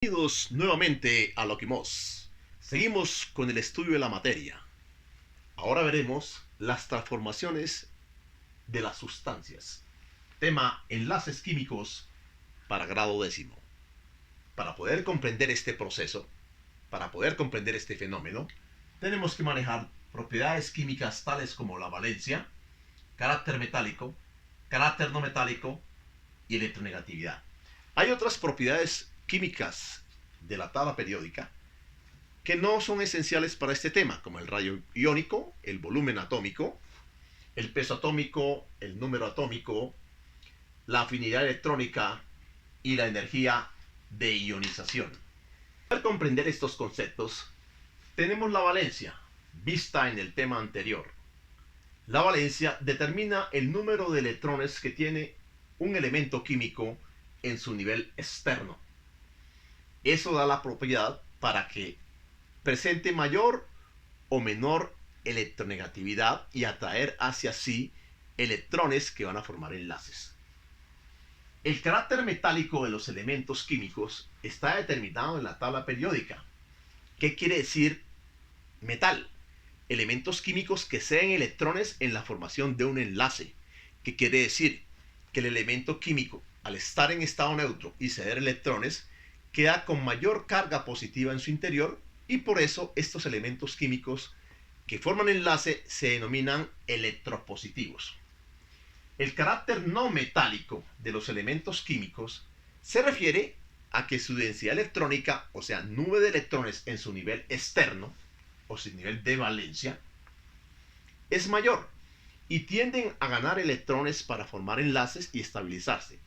Bienvenidos nuevamente a Lokimos. Seguimos con el estudio de la materia. Ahora veremos las transformaciones de las sustancias. Tema enlaces químicos para grado décimo. Para poder comprender este proceso, para poder comprender este fenómeno, tenemos que manejar propiedades químicas tales como la valencia, carácter metálico, carácter no metálico y electronegatividad. Hay otras propiedades químicas de la tabla periódica que no son esenciales para este tema, como el rayo iónico, el volumen atómico, el peso atómico, el número atómico, la afinidad electrónica y la energía de ionización. Para comprender estos conceptos, tenemos la valencia, vista en el tema anterior. La valencia determina el número de electrones que tiene un elemento químico en su nivel externo. Eso da la propiedad para que presente mayor o menor electronegatividad y atraer hacia sí electrones que van a formar enlaces. El carácter metálico de los elementos químicos está determinado en la tabla periódica. ¿Qué quiere decir metal? Elementos químicos que ceden electrones en la formación de un enlace. ¿Qué quiere decir? Que el elemento químico, al estar en estado neutro y ceder electrones, queda con mayor carga positiva en su interior, y por eso estos elementos químicos que forman enlace se denominan electropositivos. El carácter no metálico de los elementos químicos se refiere a que su densidad electrónica, o sea, nube de electrones en su nivel externo, o su nivel de valencia, es mayor y tienden a ganar electrones para formar enlaces y estabilizarse.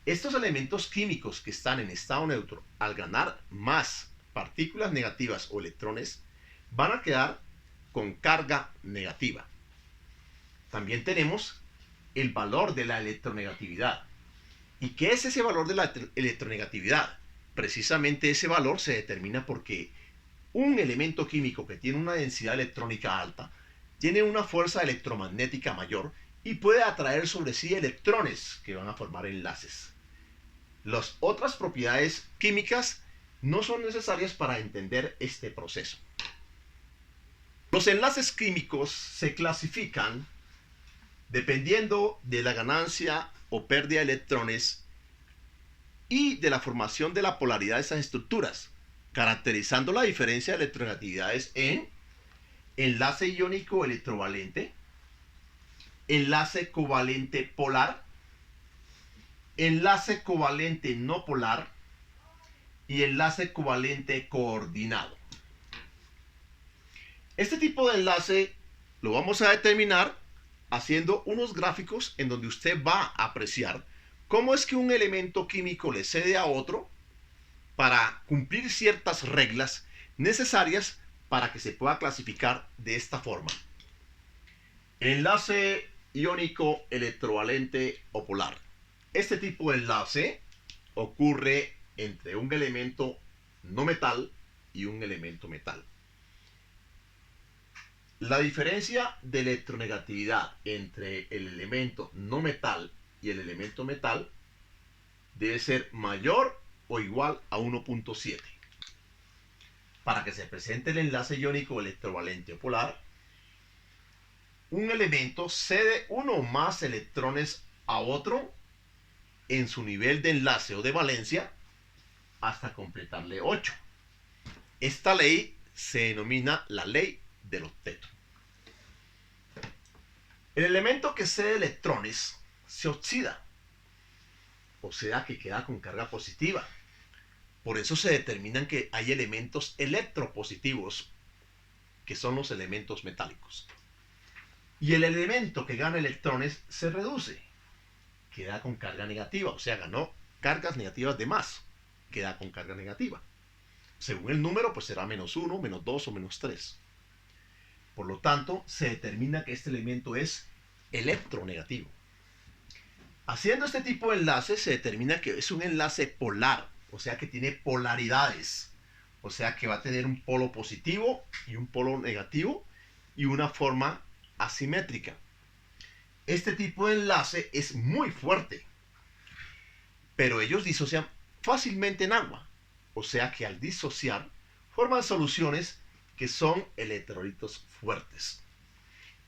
Estos elementos químicos que están en estado neutro, al ganar más partículas negativas o electrones, van a quedar con carga negativa. También tenemos el valor de la electronegatividad. ¿Y qué es ese valor de la electronegatividad? Precisamente ese valor se determina porque un elemento químico que tiene una densidad electrónica alta tiene una fuerza electromagnética mayor y puede atraer sobre sí electrones que van a formar enlaces. Las otras propiedades químicas no son necesarias para entender este proceso. Los enlaces químicos se clasifican dependiendo de la ganancia o pérdida de electrones y de la formación de la polaridad de esas estructuras, caracterizando la diferencia de electronegatividades en enlace iónico electrovalente, enlace covalente polar, enlace covalente no polar y enlace covalente coordinado. Este tipo de enlace lo vamos a determinar haciendo unos gráficos en donde usted va a apreciar cómo es que un elemento químico le cede a otro para cumplir ciertas reglas necesarias para que se pueda clasificar de esta forma. Enlace iónico electrovalente o polar. Este tipo de enlace ocurre entre un elemento no metal y un elemento metal. La diferencia de electronegatividad entre el elemento no metal y el elemento metal debe ser mayor o igual a 1.7. Para que se presente el enlace iónico electrovalente o polar, un elemento cede uno o más electrones a otro en su nivel de enlace o de valencia hasta completarle 8. Esta ley se denomina la ley del octeto. El elemento que cede electrones se oxida, o sea que queda con carga positiva. Por eso se determinan que hay elementos electropositivos, que son los elementos metálicos. Y el elemento que gana electrones se reduce, queda con carga negativa, o sea, ganó cargas negativas de más, queda con carga negativa. Según el número, pues será -1, -2 o -3. Por lo tanto, se determina que este elemento es electronegativo. Haciendo este tipo de enlace, se determina que es un enlace polar, o sea que tiene polaridades, o sea que va a tener un polo positivo y un polo negativo y una forma asimétrica. Este tipo de enlace es muy fuerte, pero ellos disocian fácilmente en agua, o sea que al disociar forman soluciones que son electrolitos fuertes.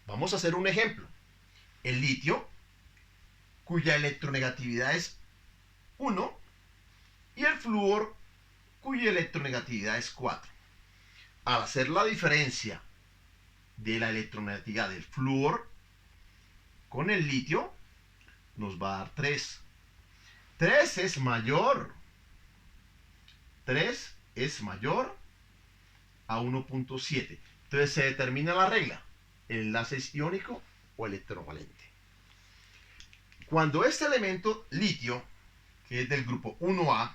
Vamos a hacer un ejemplo. El litio, cuya electronegatividad es 1, y el flúor, cuya electronegatividad es 4. Al hacer la diferencia de la electronegatividad del flúor con el litio, nos va a dar 3. 3 es mayor. 3 es mayor a 1.7. Entonces se determina la regla. El enlace es iónico o electrovalente. Cuando este elemento litio, que es del grupo 1A,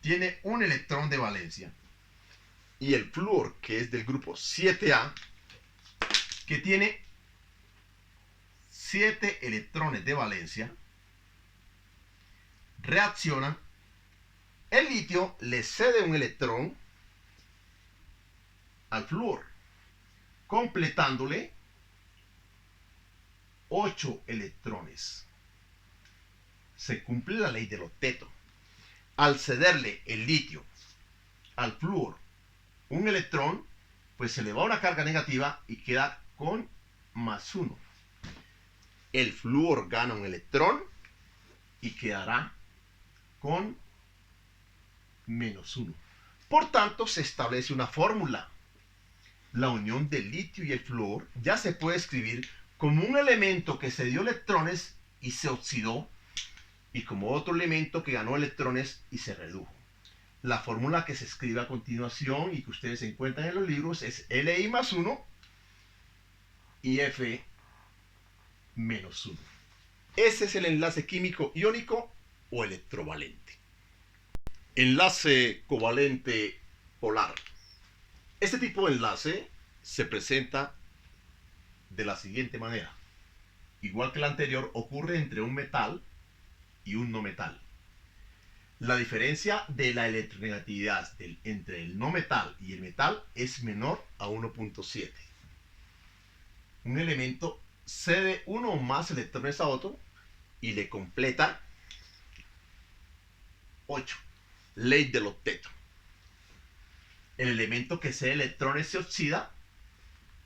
tiene un electrón de valencia, y el flúor, que es del grupo 7A, que tiene 7 electrones de valencia, reaccionan, el litio le cede un electrón al flúor, completándole 8 electrones. Se cumple la ley del octeto. Al cederle el litio al flúor un electrón, pues se le va una carga negativa y queda con +1. El flúor gana un electrón y quedará con -1. Por tanto, se establece una fórmula. La unión del litio y el flúor ya se puede escribir como un elemento que se dio electrones y se oxidó, y como otro elemento que ganó electrones y se redujo. La fórmula que se escribe a continuación y que ustedes encuentran en los libros es Li+1 y Fe-1. Ese es el enlace químico iónico o electrovalente. Enlace covalente polar. Este tipo de enlace se presenta de la siguiente manera. Igual que el anterior, ocurre entre un metal y un no metal. La diferencia de la electronegatividad entre el no metal y el metal es menor a 1.7. Un elemento cede uno o más electrones a otro y le completa 8. Ley del octeto. El elemento que cede electrones se oxida,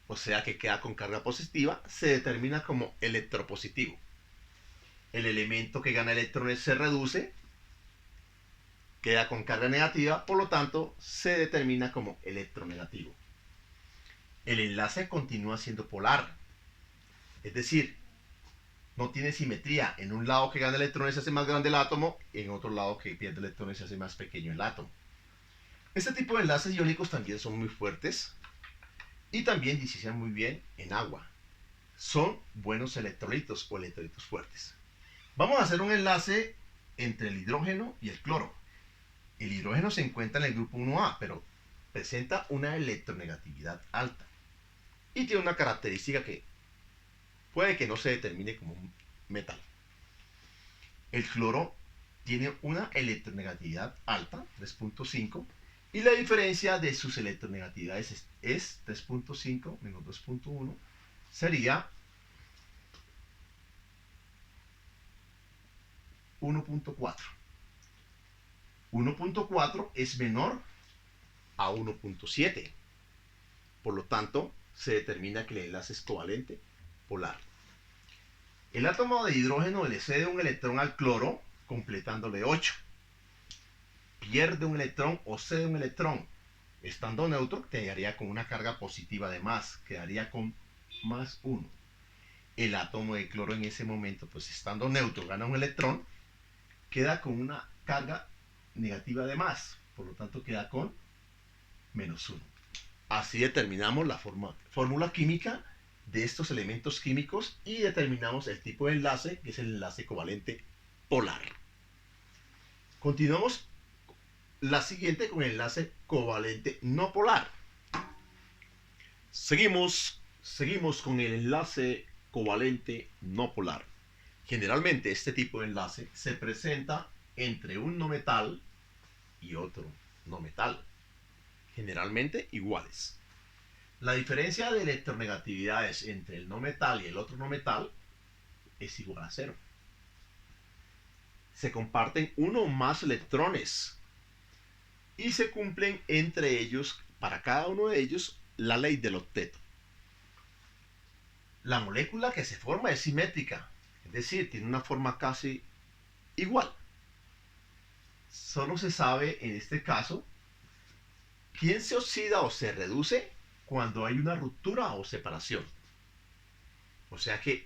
o sea que queda con carga positiva, se determina como electropositivo. El elemento que gana electrones se reduce, queda con carga negativa, por lo tanto se determina como electronegativo. El enlace continúa siendo polar, es decir, no tiene simetría. En un lado que gana electrones se hace más grande el átomo, y en otro lado que pierde electrones se hace más pequeño el átomo. Este tipo de enlaces iónicos también son muy fuertes y también disocian muy bien en agua. Son buenos electrolitos o electrolitos fuertes. Vamos a hacer un enlace entre el hidrógeno y el cloro. El hidrógeno se encuentra en el grupo 1A, pero presenta una electronegatividad alta y tiene una característica que puede que no se determine como un metal. El cloro tiene una electronegatividad alta, 3.5, y la diferencia de sus electronegatividades es 3.5 menos 2.1, sería 1.4. 1.4 es menor a 1.7. Por lo tanto, se determina que el enlace es covalente polar. El átomo de hidrógeno le cede un electrón al cloro, completándole 8. Pierde un electrón o cede un electrón. Estando neutro, quedaría con una carga positiva de más, quedaría con +1. El átomo de cloro en ese momento, pues estando neutro, gana un electrón, queda con una carga negativa de más, por lo tanto queda con -1. Así determinamos la fórmula química de estos elementos químicos y determinamos el tipo de enlace, que es el enlace covalente polar. Continuamos la siguiente con el enlace covalente no polar. Seguimos con el enlace covalente no polar. Generalmente este tipo de enlace se presenta entre un no metal y otro no metal, generalmente iguales. La diferencia de electronegatividades entre el no metal y el otro no metal es igual a 0. Se comparten uno o más electrones y se cumplen entre ellos, para cada uno de ellos, la ley del octeto. La molécula que se forma es simétrica, es decir, tiene una forma casi igual. Solo se sabe en este caso quién se oxida o se reduce cuando hay una ruptura o separación. O sea que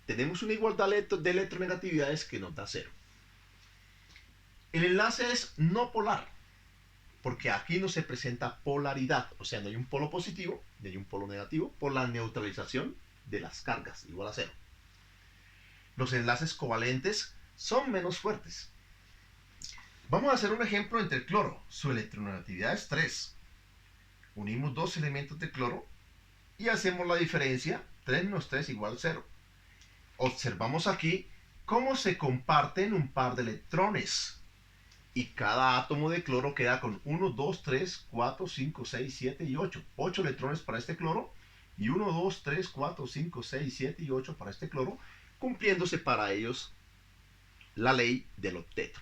tenemos una igualdad de electronegatividades que nos da 0. El enlace es no polar, porque aquí no se presenta polaridad, o sea, no hay un polo positivo ni hay un polo negativo por la neutralización de las cargas, igual a 0. Los enlaces covalentes son menos fuertes. Vamos a hacer un ejemplo entre el cloro. Su electronegatividad es 3. Unimos dos elementos de cloro y hacemos la diferencia. 3 menos 3 igual a 0. Observamos aquí cómo se comparten un par de electrones. Y cada átomo de cloro queda con 1, 2, 3, 4, 5, 6, 7 y 8. 8 electrones para este cloro. Y 1, 2, 3, 4, 5, 6, 7 y 8 para este cloro, cumpliéndose para ellos la ley del octeto.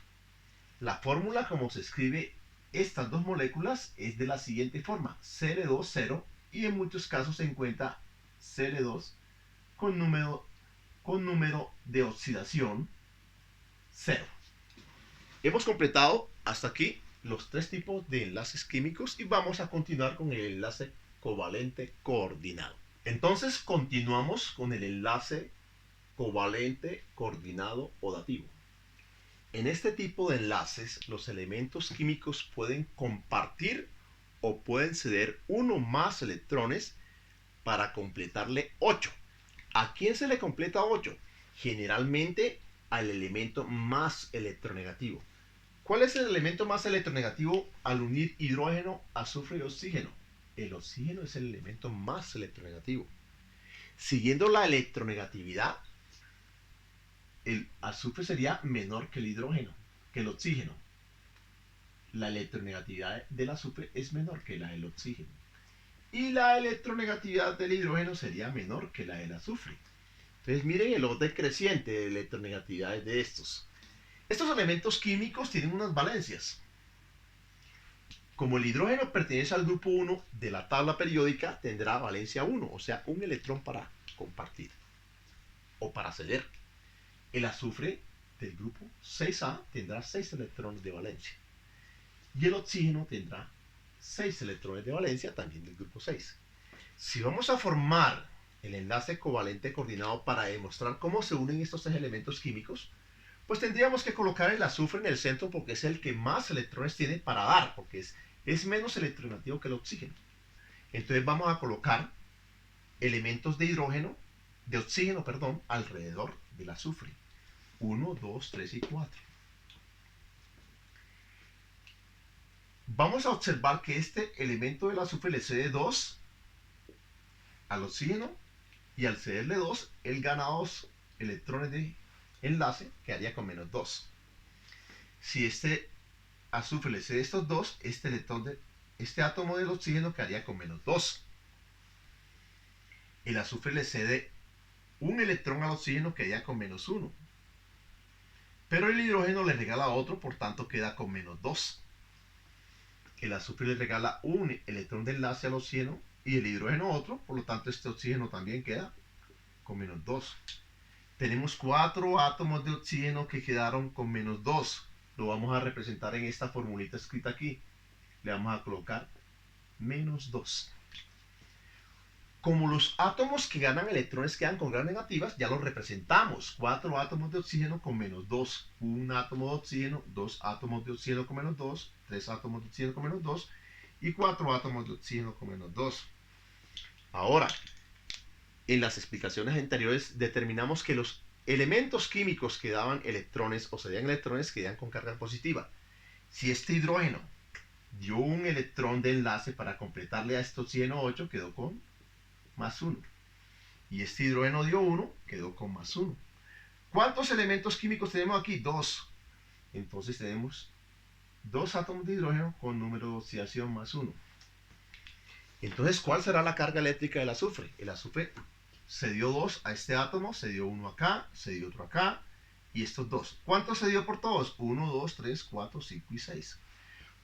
La fórmula como se escribe estas dos moléculas es de la siguiente forma: Cl2, 0, y en muchos casos se encuentra Cl2 con número de oxidación 0. Hemos completado hasta aquí los 3 tipos de enlaces químicos y vamos a continuar con el enlace covalente coordinado. Entonces continuamos con el enlace covalente coordinado o dativo. En este tipo de enlaces, los elementos químicos pueden compartir o pueden ceder uno más electrones para completarle 8. ¿A quién se le completa 8? Generalmente al elemento más electronegativo. ¿Cuál es el elemento más electronegativo al unir hidrógeno, azufre y oxígeno? El oxígeno es el elemento más electronegativo. Siguiendo la electronegatividad, el azufre sería menor que el hidrógeno, que el oxígeno. La electronegatividad del azufre es menor que la del oxígeno. Y la electronegatividad del hidrógeno sería menor que la del azufre. Entonces miren el orden creciente de electronegatividades de estos. Estos elementos químicos tienen unas valencias. Como el hidrógeno pertenece al grupo 1 de la tabla periódica, tendrá valencia 1, o sea, un electrón para compartir o para ceder. El azufre del grupo 6A tendrá 6 electrones de valencia. Y el oxígeno tendrá 6 electrones de valencia, también del grupo 6. Si vamos a formar el enlace covalente coordinado para demostrar cómo se unen estos 3 elementos químicos, pues tendríamos que colocar el azufre en el centro porque es el que más electrones tiene para dar, porque es menos electronegativo que el oxígeno. Entonces vamos a colocar elementos de oxígeno, alrededor del azufre. 1, 2, 3 y 4. Vamos a observar que este elemento del azufre le cede 2 al oxígeno y al cederle 2, él gana 2 electrones de enlace, quedaría con menos 2. Si este azufre le cede estos 2, este átomo del oxígeno quedaría con menos 2. El azufre le cede un electrón al oxígeno, quedaría con menos 1. Pero el hidrógeno le regala otro, por tanto queda con menos 2. El azufre le regala un electrón de enlace al oxígeno y el hidrógeno otro, por lo tanto este oxígeno también queda con menos 2. Tenemos 4 átomos de oxígeno que quedaron con menos 2. Lo vamos a representar en esta formulita escrita aquí. Le vamos a colocar menos 2. Como los átomos que ganan electrones quedan con cargas negativas, ya los representamos. 4 átomos de oxígeno con menos 2. Un átomo de oxígeno, 2 átomos de oxígeno con menos 2, 3 átomos de oxígeno con menos 2 y 4 átomos de oxígeno con menos 2. Ahora, en las explicaciones anteriores determinamos que los elementos químicos que daban electrones o cedían electrones quedan con carga positiva. Si este hidrógeno dio un electrón de enlace para completarle a este oxígeno 8, quedó con más 1. Y este hidrógeno dio 1, quedó con más 1. ¿Cuántos elementos químicos tenemos aquí? 2. Entonces tenemos 2 átomos de hidrógeno con número de oxidación más 1. Entonces, ¿cuál será la carga eléctrica del azufre? El azufre se dio 2 a este átomo, se dio 1 acá, se dio otro acá, y estos 2. ¿Cuánto se dio por todos? 1, 2, 3, 4, 5 y 6.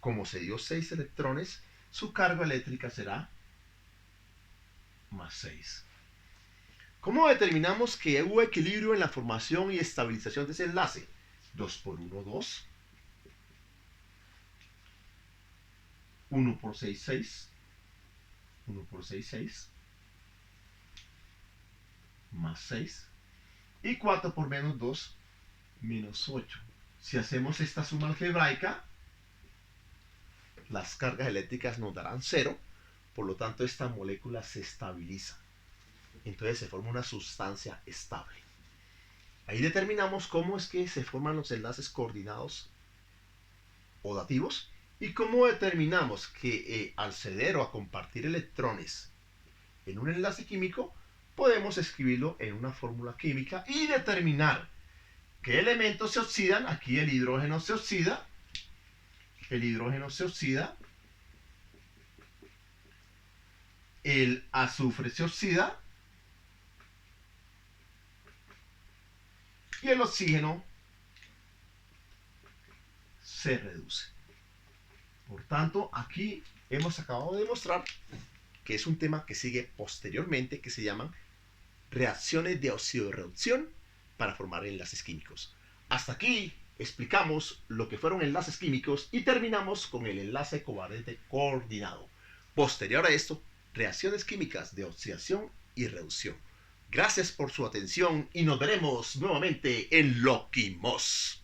como se dio 6 electrones, su carga eléctrica será más 6. ¿Cómo determinamos que hubo equilibrio en la formación y estabilización de ese enlace? 2 por 1, 2. 1 por 6, 6. 1 por 6, 6. Más 6. Y 4 por menos 2, menos 8. Si hacemos esta suma algebraica, las cargas eléctricas nos darán 0. Por lo tanto, esta molécula se estabiliza. Entonces se forma una sustancia estable. Ahí determinamos cómo es que se forman los enlaces coordinados o dativos y cómo determinamos que al ceder o a compartir electrones en un enlace químico, podemos escribirlo en una fórmula química y determinar qué elementos se oxidan. Aquí el hidrógeno se oxida, el azufre se oxida y el oxígeno se reduce. Por tanto, aquí hemos acabado de demostrar que es un tema que sigue posteriormente, que se llaman reacciones de oxidorreducción para formar enlaces químicos. Hasta aquí explicamos lo que fueron enlaces químicos y terminamos con el enlace covalente coordinado. Posterior a esto, reacciones químicas de oxidación y reducción. Gracias por su atención y nos veremos nuevamente en Loquimos.